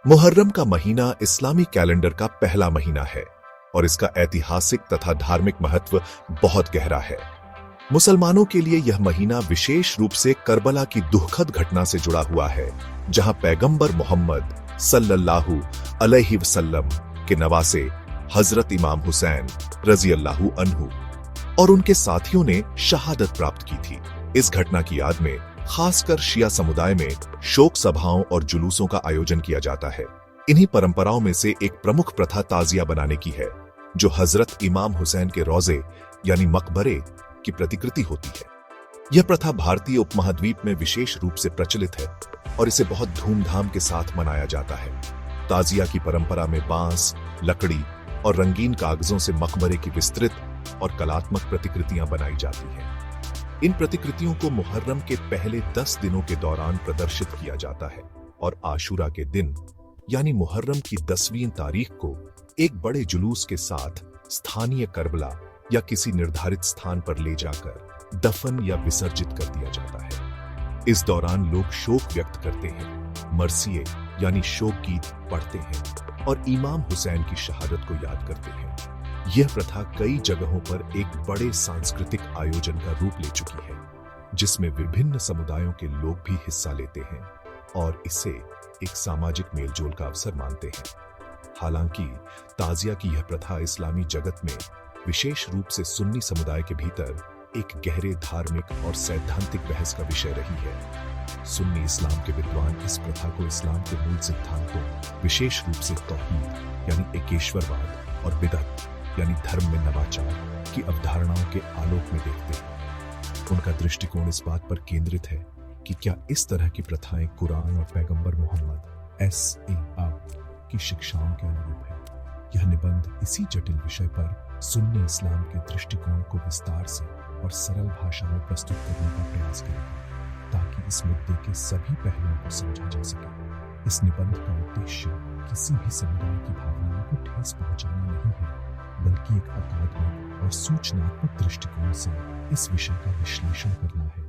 मुहर्रम का महीना इस्लामी कैलेंडर का पहला महीना है और इसका ऐतिहासिक तथा धार्मिक महत्व बहुत गहरा है। मुसलमानों के लिए यह महीना विशेष रूप से करबला की दुखद घटना से जुड़ा हुआ है, जहां पैगंबर मोहम्मद सल्लल्लाहु अलैहि वसल्लम के नवासे हजरत इमाम हुसैन रजी अल्लाहु अन्हु और उनके साथियों ने शहादत प्राप्त की थी। इस घटना की याद में खासकर शिया समुदाय में शोक सभाओं और जुलूसों का आयोजन किया जाता है। इन्हीं परंपराओं में से एक प्रमुख प्रथा ताजिया बनाने की है, जो हजरत इमाम हुसैन के रोजे यानी मकबरे की प्रतिकृति होती है। यह प्रथा भारतीय उपमहाद्वीप में विशेष रूप से प्रचलित है और इसे बहुत धूमधाम के साथ मनाया जाता है। ताजिया की परंपरा में बांस, लकड़ी और रंगीन कागजों से मकबरे की विस्तृत और कलात्मक प्रतिकृतियां बनाई जाती हैं। इन प्रतिकृतियों को मुहर्रम के पहले 10 दिनों के दौरान प्रदर्शित किया जाता है और आशूरा के दिन यानी मुहर्रम की 10वीं तारीख को एक बड़े जुलूस के साथ स्थानीय करबला या किसी निर्धारित स्थान पर ले जाकर दफन या विसर्जित कर दिया जाता है। इस दौरान लोग शोक व्यक्त करते हैं, मरसिए यानी शोक गीत पढ़ते हैं और इमाम हुसैन की शहादत को याद करते हैं। यह प्रथा कई जगहों पर एक बड़े सांस्कृतिक आयोजन का रूप ले चुकी है, जिसमें विभिन्न समुदायों के लोग भी हिस्सा लेते हैं और इसे एक सामाजिक मेलजोल का अवसर मानते हैं। हालांकि ताजिया की यह प्रथा इस्लामी जगत में विशेष रूप से सुन्नी समुदाय के भीतर एक गहरे धार्मिक और सैद्धांतिक बहस का विषय रही है। सुन्नी इस्लाम के विद्वान इस प्रथा को इस्लाम के मूल सिद्धांतों, विशेष रूप से तौहीद यानी एकेश्वरवाद और बिदअत यानी धर्म में नवाचार की अवधारणाओं के आलोक में देखते हैं। उनका दृष्टिकोण इस बात पर केंद्रित है कि क्या इस तरह की प्रथाएं कुरान और पैगंबर मोहम्मद सल्लल्लाहु की शिक्षाओं के अनुरूप है। यह निबंध इसी जटिल विषय पर सुन्नी इस्लाम के दृष्टिकोण को विस्तार से और सरल भाषा में प्रस्तुत करने का प्रयास करेगा, ताकि इस मुद्दे के सभी पहलुओं को समझा जा सके। इस निबंध का उद्देश्य किसी भी समुदाय की भावनाओं को ठेस पहुंचाना नहीं है, बल्कि एक अकादमिक और सूचनात्मक दृष्टिकोण से इस विषय का विश्लेषण करना है।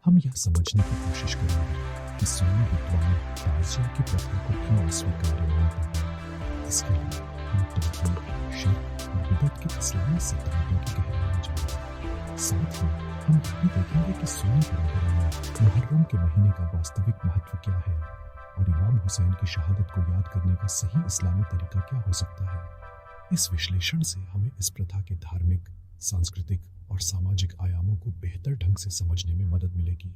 हम यह समझने की कोशिश करेंगे कि सुन्नी विद्वान ताजिया की प्रथा को क्यों अस्वीकार मानते हैं। इसके लिए हम तौहीद, शिर्क और बिदअत के इस्लामी सिद्धांतों की गहराई में जाएंगे। साथ ही हम यह भी देखेंगे कि सुन्नी परंपरा में मुहर्रम के महीने का वास्तविक महत्व क्या है और इमाम हुसैन की शहादत को याद करने का सही इस्लामी तरीका क्या हो सकता है। इस विश्लेषण से हमें इस प्रथा के धार्मिक, सांस्कृतिक और सामाजिक आयामों को बेहतर ढंग से समझने में मदद मिलेगी।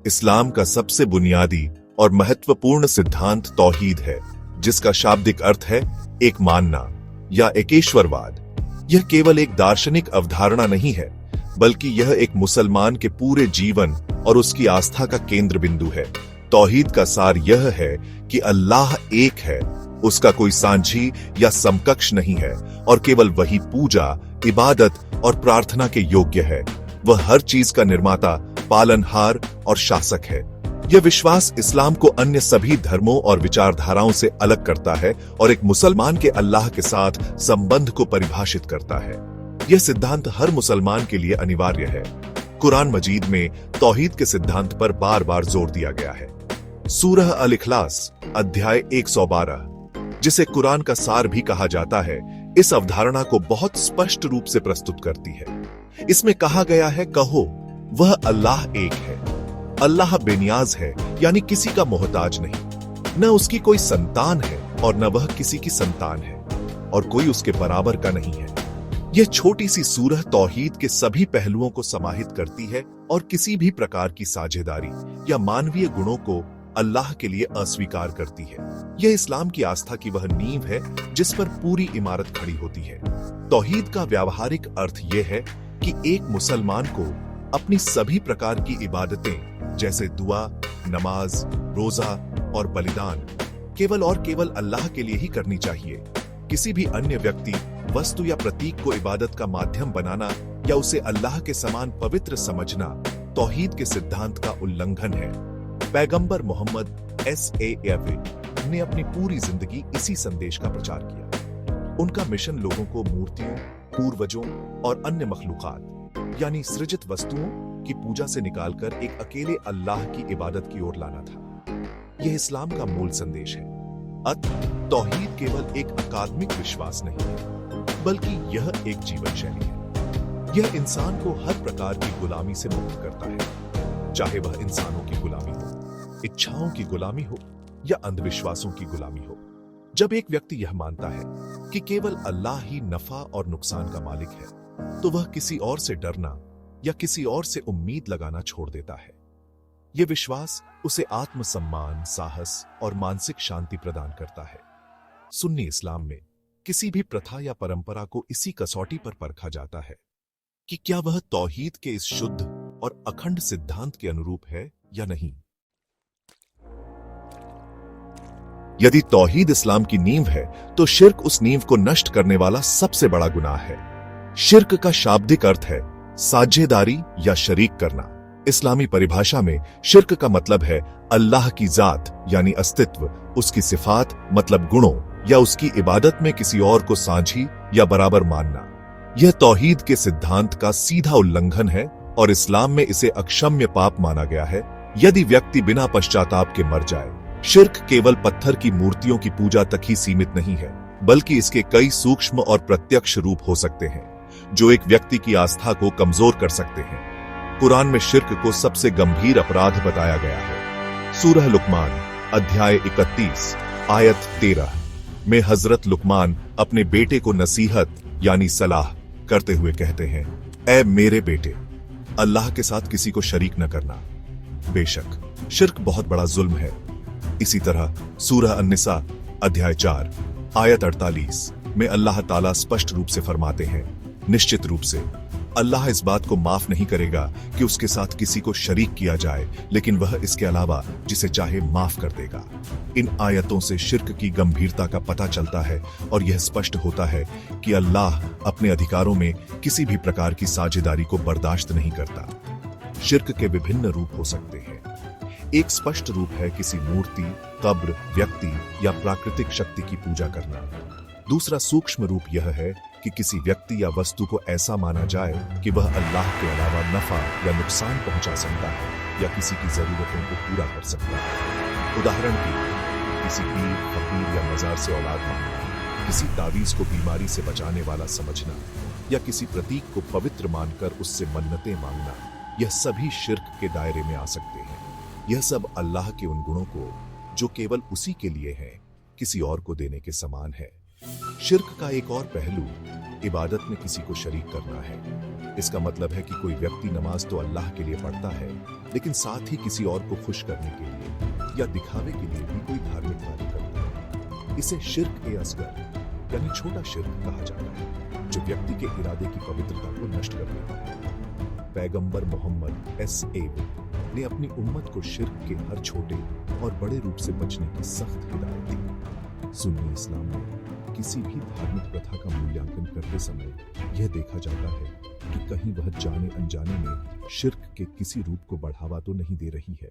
इस्लाम का सबसे बुनियादी और महत्वपूर्ण सिद्धांत तौहीद है, जिसका शाब्दिक अर्थ है एक मानना या एकेश्वरवाद। यह केवल एक दार्शनिक अवधारणा नहीं है, बल्कि यह एक मुसलमान के पूरे जीवन और उसकी आस्था का केंद्र बिंदु है। तौहीद का सार यह है कि अल्लाह एक है, उसका कोई सांझी या समकक्ष नहीं है और केवल वही पूजा, इबादत और प्रार्थना के योग्य है। वह हर चीज का निर्माता, पालनहार और शासक है। यह विश्वास इस्लाम को अन्य सभी धर्मों और विचारधाराओं से अलग करता है और एक मुसलमान के अल्लाह के साथ संबंध को परिभाषित करता है। यह सिद्धांत हर मुसलमान के लिए अनिवार्य है। कुरान मजीद में तौहीद के सिद्धांत पर बार बार जोर दिया गया है। सूरह अल इखलास अध्याय 112, जिसे कुरान का सार भी कहा जाता है, इस अवधारणा को बहुत स्पष्ट रूप से प्रस्तुत करती है। इसमें कहा गया है, कहो वह अल्लाह एक है। अल्लाह बेनियाज है, यानी किसी का मोहताज नहीं। न उसकी कोई संतान है और न वह किसी की संतान है और कोई उसके बराबर का नहीं है। यह छोटी सी सूरह तौहीद के सभी पहलुओं को समाहित करती है और किसी भी प्रकार की साझेदारी या मानवीय गुणों को अल्लाह के लिए अस्वीकार करती है। यह इस्लाम की आस्था की वह नींव है जिस पर पूरी इमारत खड़ी होती है। तौहीद का व्यावहारिक अर्थ यह है कि एक मुसलमान को अपनी सभी प्रकार की इबादतें जैसे दुआ, नमाज, रोजा और बलिदान केवल और केवल अल्लाह के लिए ही करनी चाहिए। किसी भी अन्य व्यक्ति, वस्तु या प्रतीक को इबादत का माध्यम बनाना या उसे अल्लाह के समान पवित्र समझना तौहीद के सिद्धांत का उल्लंघन है। पैगंबर मोहम्मद सल्लल्लाहु ने अपनी पूरी जिंदगी इसी संदेश का प्रचार किया। उनका मिशन लोगों को मूर्तियों, पूर्वजों और अन्य मखलूकात यानी सृजित वस्तुओं की पूजा से निकालकर एक अकेले अल्लाह की इबादत की ओर लाना था। यह इस्लाम का मूल संदेश है। तौहीद केवल एक अकादमिक विश्वास नहीं है, बल्कि यह एक जीवन शैली है। यह इंसान को हर प्रकार की गुलामी से मुक्त करता है, चाहे वह इंसानों की गुलामी हो, इच्छाओं की गुलामी हो या अंधविश्वासों की गुलामी हो। जब एक व्यक्ति यह मानता है कि केवल अल्लाह ही नफा और नुकसान का मालिक है, तो वह किसी और से डरना या किसी और से उम्मीद लगाना छोड़ देता है। यह विश्वास उसे आत्मसम्मान, साहस और मानसिक शांति प्रदान करता है। सुन्नी इस्लाम में किसी भी प्रथा या परंपरा को इसी कसौटी पर परखा जाता है कि क्या वह तौहीद के इस शुद्ध और अखंड सिद्धांत के अनुरूप है या नहीं। यदि तौहीद इस्लाम की नींव है, तो शिर्क उस नींव को नष्ट करने वाला सबसे बड़ा गुनाह है। शिर्क का शाब्दिक अर्थ है साझेदारी या शरीक करना। इस्लामी परिभाषा में शिर्क का मतलब है अल्लाह की जात यानी अस्तित्व, उसकी सिफात मतलब गुणों या उसकी इबादत में किसी और को साझी या बराबर मानना। यह तौहीद के सिद्धांत का सीधा उल्लंघन है और इस्लाम में इसे अक्षम्य पाप माना गया है यदि व्यक्ति बिना पश्चाताप के मर जाए। शिर्क केवल पत्थर की मूर्तियों की पूजा तक ही सीमित नहीं है, बल्कि इसके कई सूक्ष्म और प्रत्यक्ष रूप हो सकते हैं जो एक व्यक्ति की आस्था को कमजोर कर सकते हैं। कुरान में शिर्क को सबसे गंभीर अपराध बताया गया है। सूरह लुकमान अध्याय 31 आयत 13 में हजरत लुकमान अपने बेटे को नसीहत यानी सलाह करते हुए कहते हैं, ऐ मेरे बेटे, अल्लाह के साथ किसी को शरीक न करना। बेशक शिर्क बहुत बड़ा जुल्म है। इसी तरह सूरह अन-निसा अध्याय 4 आयत 48 में अल्लाह ताला स्पष्ट रूप से फरमाते हैं, निश्चित रूप से अल्लाह इस बात को माफ नहीं करेगा कि उसके साथ किसी को शरीक किया जाए, लेकिन वह इसके अलावा जिसे चाहे माफ कर देगा। इन आयतों से शिर्क की गंभीरता का पता चलता है और यह स्पष्ट होता है कि अल्लाह अपने अधिकारों में किसी भी प्रकार की साझेदारी को बर्दाश्त नहीं करता। शिर्क के विभिन्न रूप हो सकते हैं। एक स्पष्ट रूप है किसी मूर्ति, कब्र, व्यक्ति या प्राकृतिक शक्ति की पूजा करना। दूसरा सूक्ष्म रूप यह है कि किसी व्यक्ति या वस्तु को ऐसा माना जाए कि वह अल्लाह के अलावा नफा या नुकसान पहुंचा सकता है या किसी की जरूरतों को पूरा कर सकता है। उदाहरण के लिए किसी पीर, फकीर या मजार से औलाद मांगना, किसी तावीज को बीमारी से बचाने वाला समझना या किसी प्रतीक को पवित्र मानकर उससे मन्नतें मांगना, यह सभी शिर्क के दायरे में आ सकते हैं। यह सब अल्लाह के उन गुणों को जो केवल उसी के लिए है, किसी और को देने के समान है। शिर्क का एक और पहलू इबादत में किसी को शरीक करना है। इसका मतलब है कि कोई व्यक्ति नमाज तो अल्लाह के लिए पढ़ता है, लेकिन साथ ही किसी और को खुश करने के लिए या दिखावे के लिए भी कोई धार्मिक कार्य करता है। इसे शिर्क-ए-असगर यानी छोटा शिर्क कहा जाता है, जो व्यक्ति के इरादे की पवित्रता को नष्ट कर देता है। पैगंबर मोहम्मद ने अपनी उम्मत को शिर्क के हर छोटे और बड़े रूप से बचने की सख्त हिदायत दी। सुन्नी इस्लाम में किसी भी धार्मिक प्रथा का मूल्यांकन करते समय यह देखा जाता है कि कहीं वह जाने अनजाने में शिर्क के किसी रूप को बढ़ावा तो नहीं दे रही है।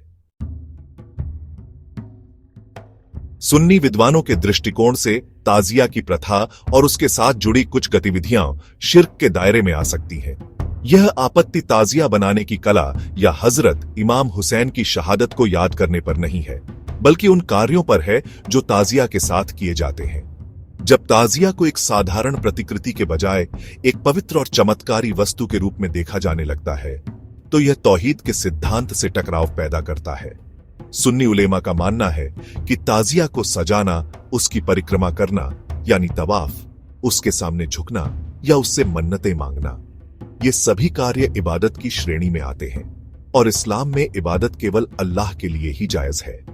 सुन्नी विद्वानों के दृष्टिकोण से ताजिया की प्रथा और उसके साथ जुड़ी कुछ गतिविधियां शिर्क के दायरे में आ सकती हैं। यह आपत्ति ताजिया बनाने की कला या हजरत इमाम हुसैन की शहादत को याद करने पर नहीं है, बल्कि उन कार्यों पर है जो ताजिया के साथ किए जाते हैं। जब ताजिया को एक साधारण प्रतिकृति के बजाय एक पवित्र और चमत्कारी वस्तु के रूप में देखा जाने लगता है, तो यह तौहीद के सिद्धांत से टकराव पैदा करता है। सुन्नी उलेमा का मानना है कि ताजिया को सजाना, उसकी परिक्रमा करना यानी तवाफ, उसके सामने झुकना या उससे मन्नतें मांगना, ये सभी कार्य इबादत की श्रेणी में आते हैं और इस्लाम में इबादत केवल अल्लाह के लिए ही जायज है।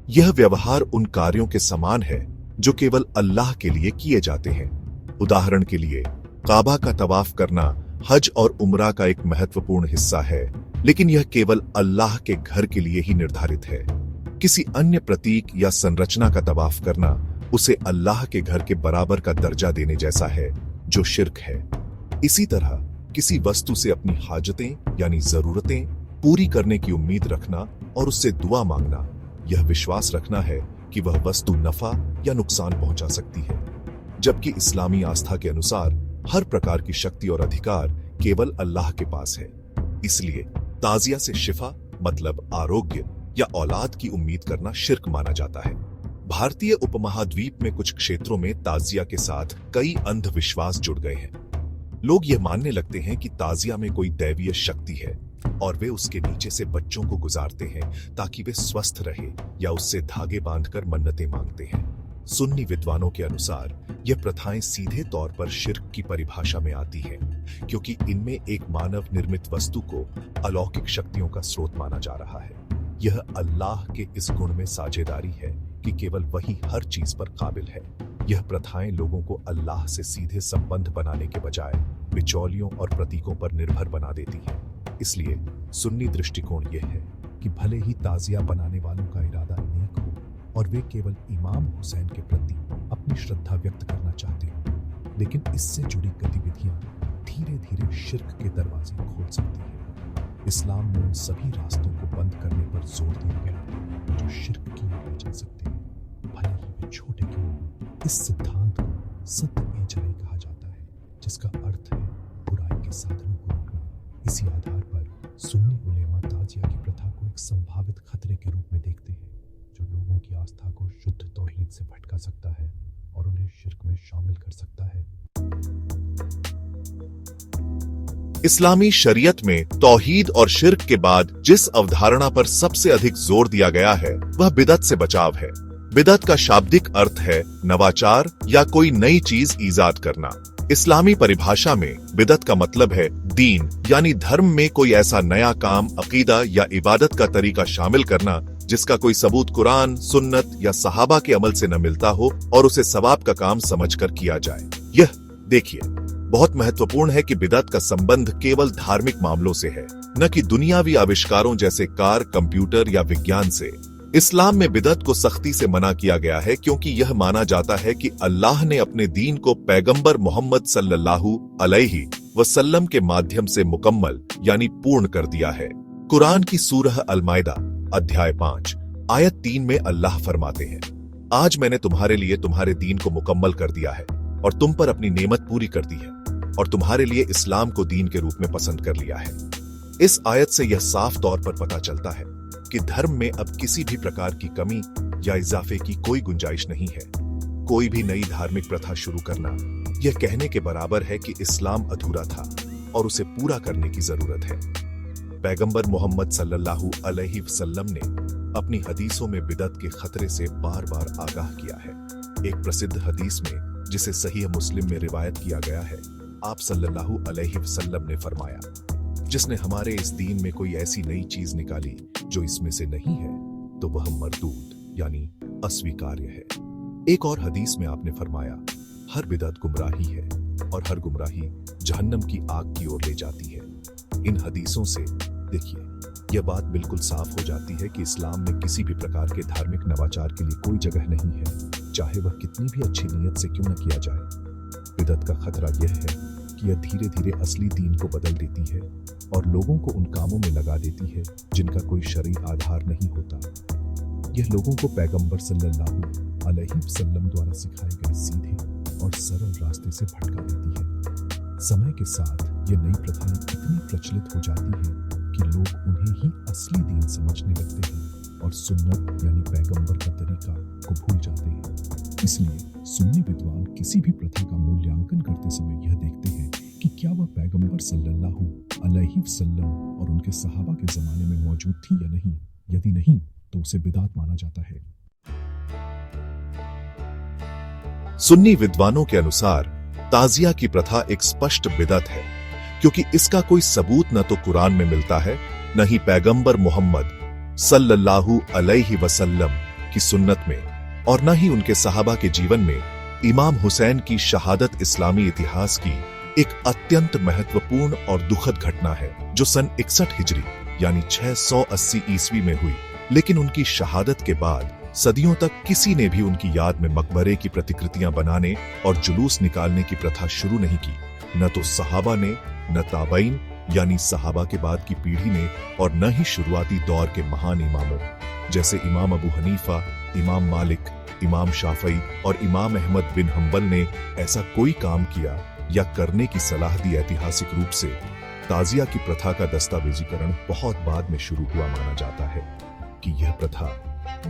यह व्यवहार उन कार्यों के समान है जो केवल अल्लाह के लिए किए जाते हैं। उदाहरण के लिए काबा का तवाफ करना हज और उम्रा का एक महत्वपूर्ण हिस्सा है, लेकिन यह केवल अल्लाह के घर के लिए ही निर्धारित है। किसी अन्य प्रतीक या संरचना का तवाफ करना उसे अल्लाह के घर के बराबर का दर्जा देने जैसा है, जो शिर्क है। इसी तरह किसी वस्तु से अपनी हाजतें यानी जरूरतें पूरी करने की उम्मीद रखना और उससे दुआ मांगना, यह विश्वास रखना है कि वह वस्तु नफा या नुकसान पहुंचा सकती है। जबकि इस्लामी आस्था के अनुसार हर प्रकार की शक्ति और अधिकार केवल अल्लाह के पास है। इसलिए ताजिया से शिफा मतलब आरोग्य या औलाद की उम्मीद करना शिर्क माना जाता है। भारतीय उपमहाद्वीप में कुछ क्षेत्रों में ताजिया के साथ कई अंधविश्वास जुड़ गए हैं। लोग यह मानने लगते हैं कि ताजिया में कोई दैवीय शक्ति है और वे उसके नीचे से बच्चों को गुजारते हैं ताकि वे स्वस्थ रहे, या उससे धागे बांधकर मन्नतें मांगते हैं। सुन्नी विद्वानों के अनुसार यह प्रथाएं सीधे तौर पर शिर्क की परिभाषा में आती हैं, क्योंकि इनमें एक मानव निर्मित वस्तु को अलौकिक शक्तियों का स्रोत माना जा रहा है। यह अल्लाह के इस गुण में साझेदारी है कि केवल वही हर चीज पर काबिल है। यह प्रथाएं लोगों को अल्लाह से सीधे संबंध बनाने के बजाय बिचौलियों और प्रतीकों पर निर्भर बना देती हैं। इसलिए सुन्नी दृष्टिकोण यह है कि भले ही ताजिया बनाने वालों का इरादा नेक हो और वे केवल इमाम हुसैन के प्रति अपनी श्रद्धा व्यक्त करना चाहते हो, लेकिन इससे जुड़ी गतिविधियां धीरे धीरे शिर्क के दरवाजे खोल सकती हैं। इस्लाम में उन सभी रास्तों को बंद करने पर जोर दिया गया जो शिर्क की ओर ले जा सकते हैं, भले ही वे छोटे क्यों हों। इस सिद्धांत को सद-ए-जरी कहा जाता है, जिसका अर्थ है बुराई के साधनों को रोकना। इसी आधार पर सुन्नी उलेमा ताजिया की प्रथा को एक संभावित खतरे के रूप में देखते हैं, जो लोगों की आस्था को शुद्ध तौहीद से भटका सकता है और उन्हें शिर्क में शामिल कर सकता है। इस्लामी शरीयत में तौहीद और शिर्क के बाद जिस अवधारणा पर सबसे अधिक जोर दिया गया है वह बिदअत से बचाव है। बिदअत का शाब्दिक अर्थ है नवाचार या कोई नई चीज ईजाद करना। इस्लामी परिभाषा में बिदअत का मतलब है दीन यानी धर्म में कोई ऐसा नया काम, अकीदा या इबादत का तरीका शामिल करना जिसका कोई सबूत कुरान, सुन्नत या सहाबा के अमल से न मिलता हो और उसे सवाब का काम समझकर किया जाए। यह देखिए बहुत महत्वपूर्ण है कि बिदअत का संबंध केवल धार्मिक मामलों से है, न कि दुनियावी आविष्कारों जैसे कार, कंप्यूटर या विज्ञान से। इस्लाम में बिदअत को सख्ती से मना किया गया है क्योंकि यह माना जाता है कि अल्लाह ने अपने दीन को पैगंबर मोहम्मद सल्लल्लाहु अलैहि वसल्लम के माध्यम से मुकम्मल यानी पूर्ण कर दिया है। कुरान की सूरह अल-माइदा अध्याय 5 आयत 3 में अल्लाह फरमाते हैं, आज मैंने तुम्हारे लिए तुम्हारे दीन को मुकम्मल कर दिया है और तुम पर अपनी नेमत पूरी कर दी है और तुम्हारे लिए इस्लाम को दीन के रूप में पसंद कर लिया है। इस आयत से यह साफ तौर पर पता चलता है कि धर्म में अब किसी भी प्रकार की कमी या इजाफे की कोई गुंजाइश नहीं है। कोई भी नई धार्मिक प्रथा शुरू करना यह कहने के बराबर है कि इस्लाम अधूरा था और उसे पूरा करने की जरूरत है। पैगंबर मोहम्मद सल्लल्लाहु अलैहि वसल्लम ने अपनी हदीसों में बिदअत के खतरे से बार बार आगाह किया है। एक प्रसिद्ध हदीस में जिसे सहीह मुस्लिम में रिवायत किया गया है, आप सल्लल्लाहु अलैहि वसल्लम ने फरमाया, जिसने हमारे इस दीन में कोई ऐसी नई चीज निकाली जो इसमें से नहीं है तो वह मरदूद यानी अस्वीकार्य है। एक और हदीस में आपने फरमाया, हर बिदअत गुमराही है और हर गुमराही जहन्नम की आग की ओर ले जाती है। इन हदीसों से देखिए यह बात बिल्कुल साफ हो जाती है कि इस्लाम में किसी भी प्रकार के धार्मिक नवाचार के लिए कोई जगह नहीं है, चाहे वह कितनी भी अच्छी नीयत से क्यों न किया जाए। बिदअत का खतरा यह है कि यह धीरे धीरे असली दीन को बदल देती है और लोगों को उन कामों में लगा देती है जिनका कोई शरई आधार नहीं होता। यह लोगों को पैगंबर सल्लल्लाहु अलैहि वसल्लम द्वारा सिखाए गए सीधे और सरल रास्ते से भटका देती है। समय के साथ ये नई प्रथाएं इतनी प्रचलित हो जाती हैं कि लोग उन्हें ही असली दीन समझने लगते हैं और सुन्नत यानी पैगंबर का तरीका को भूल जाते हैं। इसलिए सुन्नी विद्वान किसी भी प्रथा का मूल्यांकन करते समय यह देखते हैं कि क्या वह पैगंबर सल्लल्लाहु अलैहि वसल्लम और उनके सहाबा के जमाने में मौजूद थी या नहीं। यदि नहीं तो उसे बिदअत माना जाता है। सुन्नी विद्वानों के अनुसार ताजिया की प्रथा एक स्पष्ट बिदअत है क्योंकि इसका कोई सबूत न तो कुरान में मिलता है, न ही पैगंबर मोहम्मद सल्लल्लाहु अलैहि वसल्लम की सुन्नत में और न ही उनके सहाबा के जीवन में। इमाम हुसैन की शहादत इस्लामी इतिहास की एक अत्यंत महत्वपूर्ण और दुखद घटना है जो सन 61 हिजरी यानी 680 ईस्वी में हुई। लेकिन उनकी शहादत के बाद सदियों तक किसी ने भी उनकी याद में मकबरे की प्रतिकृतियां बनाने और जुलूस निकालने की प्रथा शुरू नहीं की। न तो सहाबा ने, न ताबईन यानी सहाबा के बाद की पीढ़ी ने और न ही शुरुआती दौर के महान इमामों जैसे इमाम अबू हनीफा, इमाम मालिक, इमाम शाफई और इमाम अहमद बिन हंबल ने ऐसा कोई काम किया या करने की सलाह दी। ऐतिहासिक रूप से ताजिया की प्रथा का दस्तावेजीकरण बहुत बाद में शुरू हुआ माना जाता है कि यह प्रथा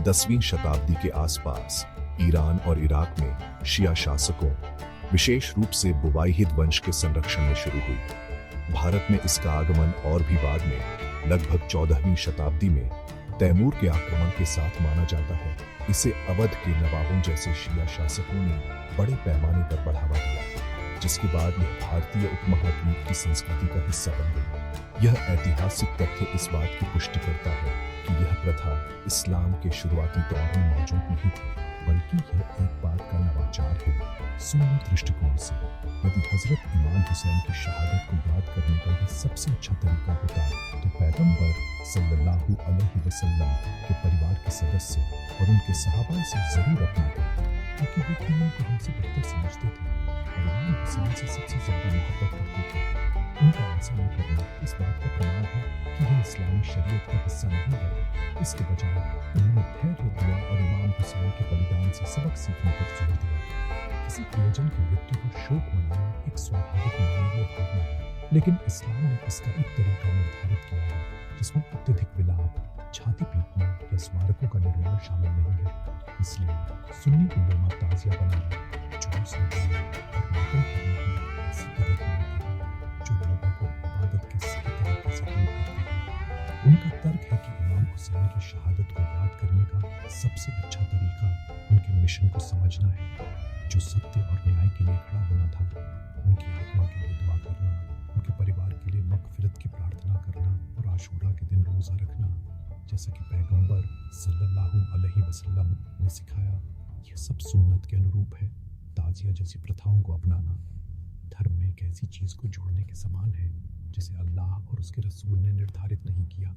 10वीं शताब्दी के आसपास ईरान और इराक में शिया शासकों, विशेष रूप से बुवाइहिद वंश के संरक्षण में शुरू हुई। भारत में इसका आगमन और भी बाद में लगभग 14वीं शताब्दी में तैमूर के आक्रमण के साथ माना जाता है। इसे अवध के नवाबों जैसे शिया शासकों ने बड़े पैमाने पर बढ़ावा दिया, जिसके बाद यह भारतीय उपमहाद्वीप की संस्कृति का हिस्सा बन गई। यह ऐतिहासिक तथ्य इस बात की पुष्टि करता है कि यह प्रथा इस्लाम के शुरुआती दौर में मौजूद नहीं थी, बल्कि यह एक बात का नवाचार है। सुन्नी दृष्टिकोण से यदि हजरत इमाम हुसैन की शहादत को याद करने का यह सबसे अच्छा तरीका होता तो पैगंबर सल्लल्लाहु अलैहि वसल्लम के परिवार के सदस्य और उनके सहाबा से जरूर अपनाते, क्योंकि वे तीनों को हमसे बेहतर समझते थे और इमाम हुसैन से सबसे ज्यादा मोहब्बत करते थे। उनका ऐसा न करना इस बात का प्रमाण है कि वे इस्लामी शरीयत का हिस्सा नहीं है। इसके बजाय उन्होंने धैर्य दिया और इमाम हुसैन के बलिदान से सबक सीखने पर जोर दिया। किसी प्रियजन की मृत्यु पर शोक मनाना एक स्वाभाविक मानवीय भावना है, लेकिन इस्लाम ने इसका एक तरीका निर्धारित किया है जिसमें अत्यधिक विलाप, छाती पीटना या स्मारकों का निर्माण शामिल नहीं है। इसलिए सुन्नी उलेमा ताजिया बनाना, जुलूस निकालना और मातम करने की ऐसी आदत मानते हैं जो लोगों को इबादत के सही तरीके से दूर करती है। उनका तर्क है कि इमाम हुसैन की शहादत को याद करने का सबसे अच्छा तरीका उनके मिशन को समझना है, जो सत्य और न्याय के लिए खड़ा होना था। उनकी आत्मा के लिए दुआ करना, उनके परिवार के लिए मगफिरत की प्रार्थना करना और आशूरा के दिन रोजा रखना, जैसा कि पैगंबर सल्लल्लाहु अलैहि वसल्लम ने सिखाया, यह सब सुन्नत के अनुरूप है। ताजिया जैसी प्रथाओं को अपनाना धर्म में एक ऐसी चीज को जोड़ने के समान है जिसे अल्लाह और उसके रसूल ने निर्धारित नहीं किया।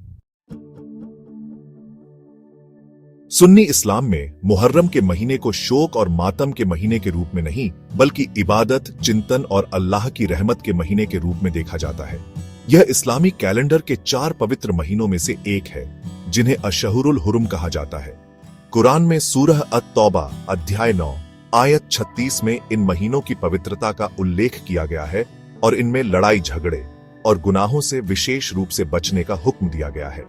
सुन्नी इस्लाम में मुहर्रम के महीने को शोक और मातम के महीने के रूप में नहीं, बल्कि इबादत, चिंतन और अल्लाह की रहमत के महीने के रूप में देखा जाता है। यह इस्लामी कैलेंडर के 4 पवित्र महीनों में से एक है, जिन्हें अशहुरुल हुरुम कहा जाता है। कुरान में सूरह अत-तौबा अध्याय 9 आयत 36 में इन महीनों की पवित्रता का उल्लेख किया गया है और इनमें लड़ाई झगड़े और गुनाहों से विशेष रूप से बचने का हुक्म दिया गया है।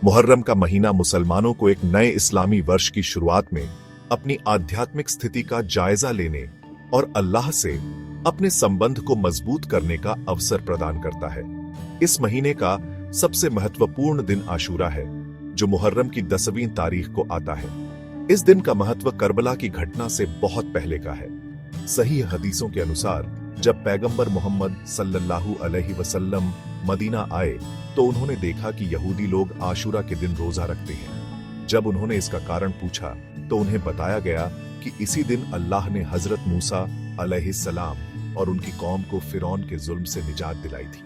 मुहर्रम का महीना मुसलमानों को एक नए इस्लामी वर्ष की शुरुआत में अपनी आध्यात्मिक स्थिति का जायजा लेने और अल्लाह से अपने संबंध को मजबूत करने का अवसर प्रदान करता है। इस महीने का सबसे महत्वपूर्ण दिन आशूरा है, जो मुहर्रम की 10वीं तारीख को आता है। इस दिन का महत्व करबला की घटना से बहुत पहले का है। सही हदीसों के अनुसार जब पैगंबर मोहम्मद सल्लल्लाहु अलैहि वसल्लम मदीना आए तो उन्होंने देखा कि यहूदी लोग आशूरा के दिन रोजा रखते हैं। जब उन्होंने इसका कारण पूछा तो उन्हें बताया गया कि इसी दिन अल्लाह ने हजरत मूसा अलैहिस्सलाम और उनकी कौम को फिरौन के जुल्म से निजात दिलाई थी।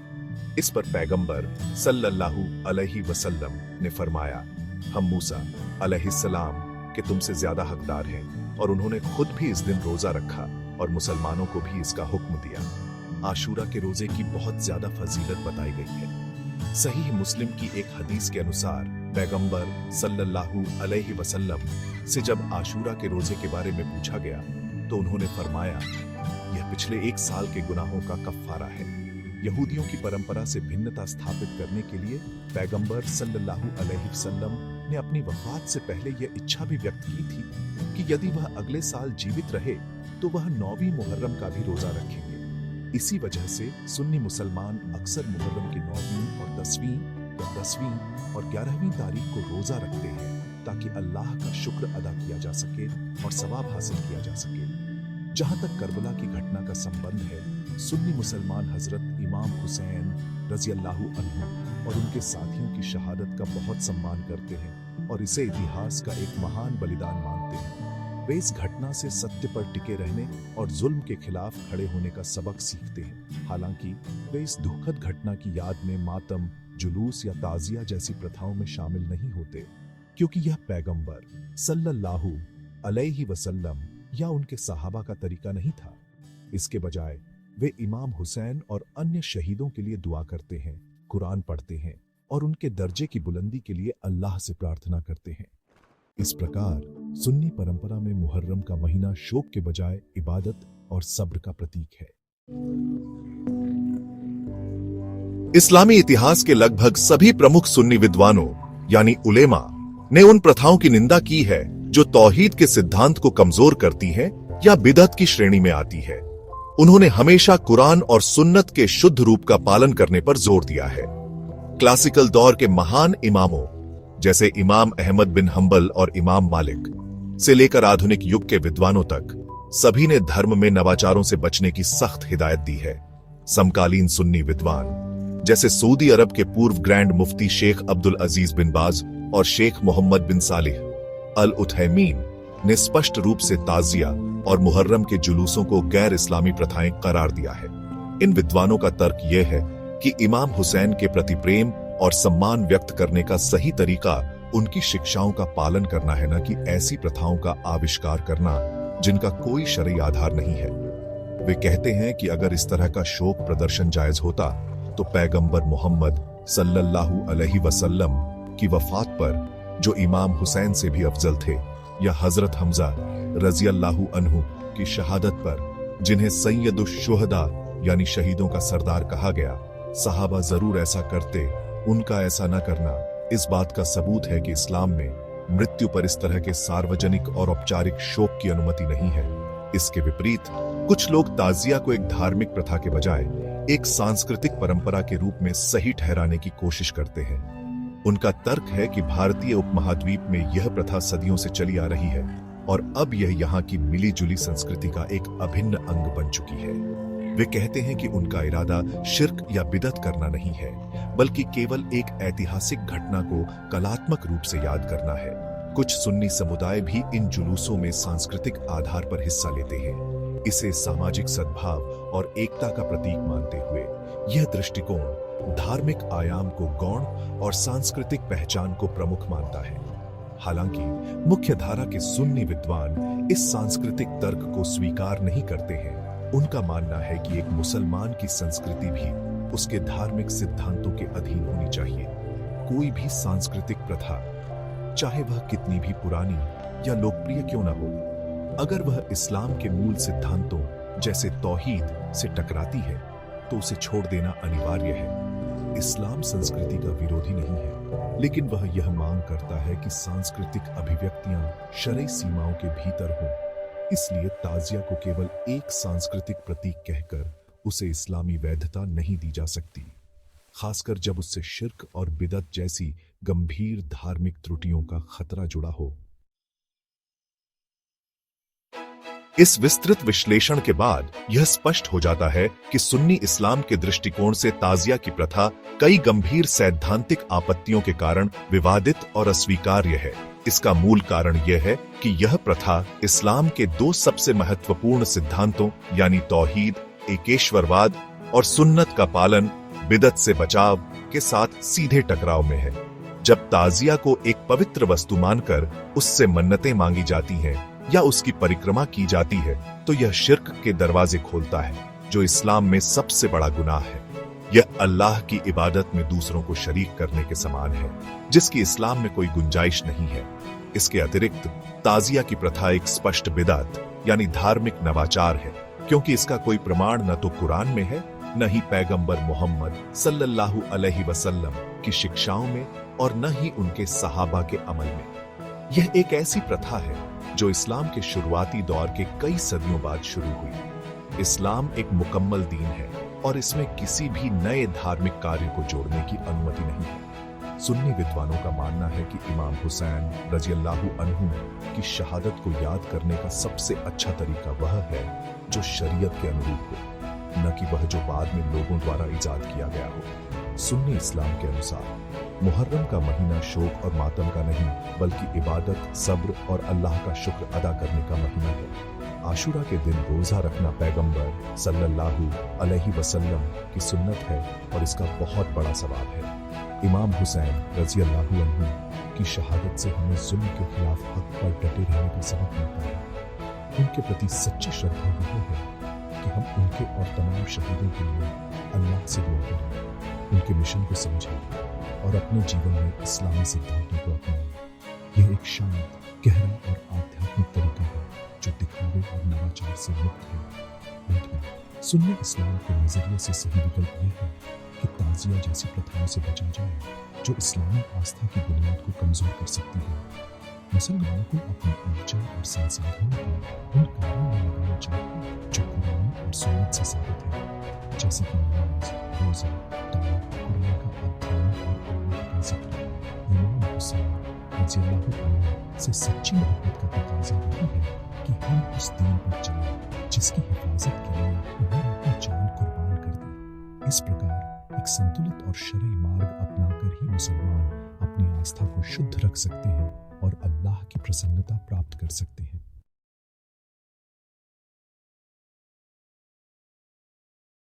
इस पर पैगंबर सल्लल्लाहु अलैहि वसल्लम ने फरमाया, हम मूसा अलैहिस्सलाम के तुमसे ज्यादा हकदार हैं, और उन्होंने खुद भी इस दिन रोजा रखा और मुसलमानों को भी इसका हुक्म दिया। आशूरा के रोजे की बहुत ज्यादा फजीलत बताई गई है। सही मुस्लिम की एक हदीस के अनुसार पैगंबर सल्लल्लाहु अलैहि वसल्लम से जब आशूरा के रोजे के बारे में पूछा गया तो उन्होंने फरमाया, यह पिछले 1 साल के गुनाहों का कफ्फारा है। यहूदियों की परंपरा से भिन्नता स्थापित करने के लिए पैगंबर सल्लल्लाहु अलैहि वसल्लम ने अपनी वफात से पहले यह इच्छा भी व्यक्त की थी कि यदि वह अगले साल जीवित रहे तो वह 9वीं मुहर्रम का भी रोजा रखेंगे। इसी वजह से सुन्नी मुसलमान अक्सर मुहर्रम की 9वीं और 10वीं या 10वीं और 11वीं तारीख को रोजा रखते हैं ताकि अल्लाह का शुक्र अदा किया जा सके और सवाब हासिल किया जा सके। जहां तक करबला की घटना का संबंध है, सुन्नी मुसलमान हजरत इमाम हुसैन रज़ियल्लाहु अन्हु और उनके साथियों की शहादत का बहुत सम्मान करते हैं और इसे इतिहास का एक महान बलिदान मानते हैं। वे इस घटना से सत्य पर टिके रहने और जुल्म के खिलाफ खड़े होने का सबक सीखते हैं। हालांकि वे इस दुखद घटना की याद में मातम, जुलूस या ताजिया जैसी प्रथाओं में शामिल नहीं होते, क्योंकि यह पैगंबर सल्लल्लाहु अलैहि वसल्लम या उनके सहाबा का तरीका नहीं था। इसके बजाय वे इमाम हुसैन और अन्य शहीदों के लिए दुआ करते हैं, कुरान पढ़ते हैं और उनके दर्जे की बुलंदी के लिए अल्लाह से प्रार्थना करते हैं। इस प्रकार सुन्नी परंपरा में मुहर्रम का महीना शोक के बजाय इबादत और सब्र का प्रतीक है। इस्लामी इतिहास के लगभग सभी प्रमुख सुन्नी विद्वानों यानी उलेमा ने उन प्रथाओं की निंदा की है जो तौहीद के सिद्धांत को कमजोर करती हैं या बिदअत की श्रेणी में आती है। उन्होंने हमेशा कुरान और सुन्नत के शुद्ध रूप का पालन करने पर जोर दिया है। क्लासिकल दौर के महान इमामों जैसे इमाम अहमद बिन हंबल और इमाम मालिक से लेकर आधुनिक युग के विद्वानों तक सभी ने धर्म में नवाचारों से बचने की सख्त हिदायत दी है। समकालीन सुन्नी विद्वान जैसे सऊदी अरब के पूर्व ग्रैंड मुफ्ती शेख अब्दुल अजीज बिन बाज और शेख मोहम्मद बिन सालिह अल उथैमीन ने स्पष्ट रूप से ताजिया और मुहर्रम के जुलूसों को गैर इस्लामी प्रथाएं करार दिया है। इन विद्वानों का तर्क यह है कि इमाम हुसैन के प्रति प्रेम और सम्मान व्यक्त करने का सही तरीका उनकी शिक्षाओं का पालन करना है, न कि ऐसी प्रथाओं का आविष्कार करना जिनका कोई शरई आधार नहीं है। वे कहते हैं कि अगर इस तरह का शोक प्रदर्शन जायज होता तो पैगंबर मोहम्मद सल्लल्लाहु अलैहि वसल्लम की वफात पर जो इमाम हुसैन से भी अफजल थे, या हजरत हमजा रजी अल्लाहु अन्हु की शहादत पर जिन्हें सैयदुश शुहदा यानी शहीदों का सरदार कहा गया, सहाबा जरूर ऐसा करते। उनका ऐसा न करना इस बात का सबूत है कि इस्लाम में मृत्यु पर इस तरह के सार्वजनिक और औपचारिक शोक की अनुमति नहीं है। इसके विपरीत कुछ लोग ताजिया को एक धार्मिक प्रथा के बजाय एक सांस्कृतिक परंपरा के रूप में सही ठहराने की कोशिश करते हैं। उनका तर्क है कि भारतीय उपमहाद्वीप में यह प्रथा सदियों से चली आ रही है और अब यह यहाँ की मिली जुली संस्कृति का एक अभिन्न अंग बन चुकी है। वे कहते हैं कि उनका इरादा शिर्क या बिदअत करना नहीं है, बल्कि केवल एक ऐतिहासिक घटना को कलात्मक रूप से याद करना है। कुछ सुन्नी समुदाय भी इन जुलूसों में सांस्कृतिक आधार पर हिस्सा लेते हैं। इसे सामाजिक सद्भाव और एकता का प्रतीक मानते हुए यह दृष्टिकोण धार्मिक आयाम को गौण और सांस्कृतिक पहचान को प्रमुख मानता है। हालांकि मुख्य धारा के सुन्नी विद्वान इस सांस्कृतिक तर्क को स्वीकार नहीं करते हैं। उनका मानना है कि एक मुसलमान की संस्कृति भी उसके धार्मिक सिद्धांतों के अधीन होनी चाहिए। कोई भी सांस्कृतिक प्रथा, चाहे वह कितनी भी पुरानी या लोकप्रिय क्यों न हो, अगर वह इस्लाम के मूल सिद्धांतों जैसे तौहीद से टकराती है तो उसे छोड़ देना अनिवार्य है। इस्लाम संस्कृति का विरोधी नहीं है, लेकिन वह यह मांग करता है कि सांस्कृतिक अभिव्यक्तियां शरई सीमाओं के भीतर हों। इसलिए ताजिया को केवल एक सांस्कृतिक प्रतीक कहकर उसे इस्लामी वैधता नहीं दी जा सकती, खासकर जब उससे शिर्क और बिदअत जैसी गंभीर धार्मिक त्रुटियों का खतरा जुड़ा हो। इस विस्तृत विश्लेषण के बाद यह स्पष्ट हो जाता है कि सुन्नी इस्लाम के दृष्टिकोण से ताजिया की प्रथा कई गंभीर सैद्धांतिक आपत्तियों के कारण विवादित और अस्वीकार्य है। इसका मूल कारण यह है कि यह प्रथा इस्लाम के दो सबसे महत्वपूर्ण सिद्धांतों यानी तौहीद, एकेश्वरवाद और सुन्नत का पालन, बिदअत से बचाव के साथ सीधे टकराव में है। जब ताजिया को एक पवित्र वस्तु मानकर उससे मन्नतें मांगी जाती हैं या उसकी परिक्रमा की जाती है तो यह शिर्क के दरवाजे खोलता है, जो इस्लाम में सबसे बड़ा गुनाह है। यह अल्लाह की इबादत में दूसरों को शरीक करने के समान है, जिसकी इस्लाम में कोई गुंजाइश नहीं है। इसके अतिरिक्त ताजिया की प्रथा एक स्पष्ट बिदअत यानी धार्मिक नवाचार है, क्योंकि इसका कोई प्रमाण न तो कुरान में है, न ही पैगंबर मोहम्मद सल्लल्लाहु अलैहि वसल्लम की शिक्षाओं में और न ही उनके सहाबा के अमल में। यह एक ऐसी प्रथा है जो इस्लाम के शुरुआती दौर के कई सदियों बाद शुरू हुई। इस्लाम एक मुकम्मल दीन है और इसमें किसी भी नए धार्मिक कार्य को जोड़ने की अनुमति नहीं है। सुन्नी विद्वानों का मानना है कि इमाम हुसैन रजी अल्लाहु अन्हु की शहादत को याद करने का सबसे अच्छा तरीका वह है जो शरीयत के अनुरूप हो, न कि वह जो बाद में लोगों द्वारा इजाद किया गया हो। सुन्नी इस्लाम के अनुसार मुहर्रम का महीना शोक और मातम का नहीं, बल्कि इबादत, सब्र और अल्लाह का शुक्र अदा करने का महीना है। आशुरा के दिन रोजा रखना पैगंबर सल्लल्लाहु अलैहि वसल्लम की सुन्नत है और इसका बहुत बड़ा सवाब है। इमाम हुसैन रजी अल्लाहु अन्हु की शहादत से हमें जुल्म के खिलाफ हक पर डटे रहने का सबक मिलता है। उनके प्रति सच्ची श्रद्धा यह है कि हम उनके और तमाम शहीदों के लिए अल्लाह से दुआ करें, उनके मिशन को समझें और अपने जीवन में इस्लामी सिद्धांतों को अपनाएं। यह एक शांत, गहरा और आध्यात्मिक तरीका है जो दिखावे और नवाचार से मुक्त है। अंत में सुन्नी इस्लाम के नजरिए से सही विकल्प यह है कि ताज़िया जैसी प्रथाओं से बचा जाए जो इस्लामी आस्था की बुनियाद को कमज़ोर कर सकती है। मुसलमानों को अपनी ऊर्जा और संसाधनों को उन कार्यों में लगाना चाहिए जो कुरान और सुन्नत से साबित है, जैसे कि नमाज, रोज़ा, दान, कुरान का अध्ययन और अल्लाह का जिक्र। इमाम हुसैन रज़ियल्लाहु अन्हु से सच्ची मोहब्बत का तकाज़ा यही है कि हम उस दीन पर चलें जिसकी हिफाजत के लिए उन्होंने अपनी जान कुर्बान कर दी। इस प्रकार एक संतुलित और शरई मार्ग अपनाकर ही मुसलमान अपनी आस्था को शुद्ध रख सकते हैं और अल्लाह की प्रसन्नता प्राप्त कर सकते हैं।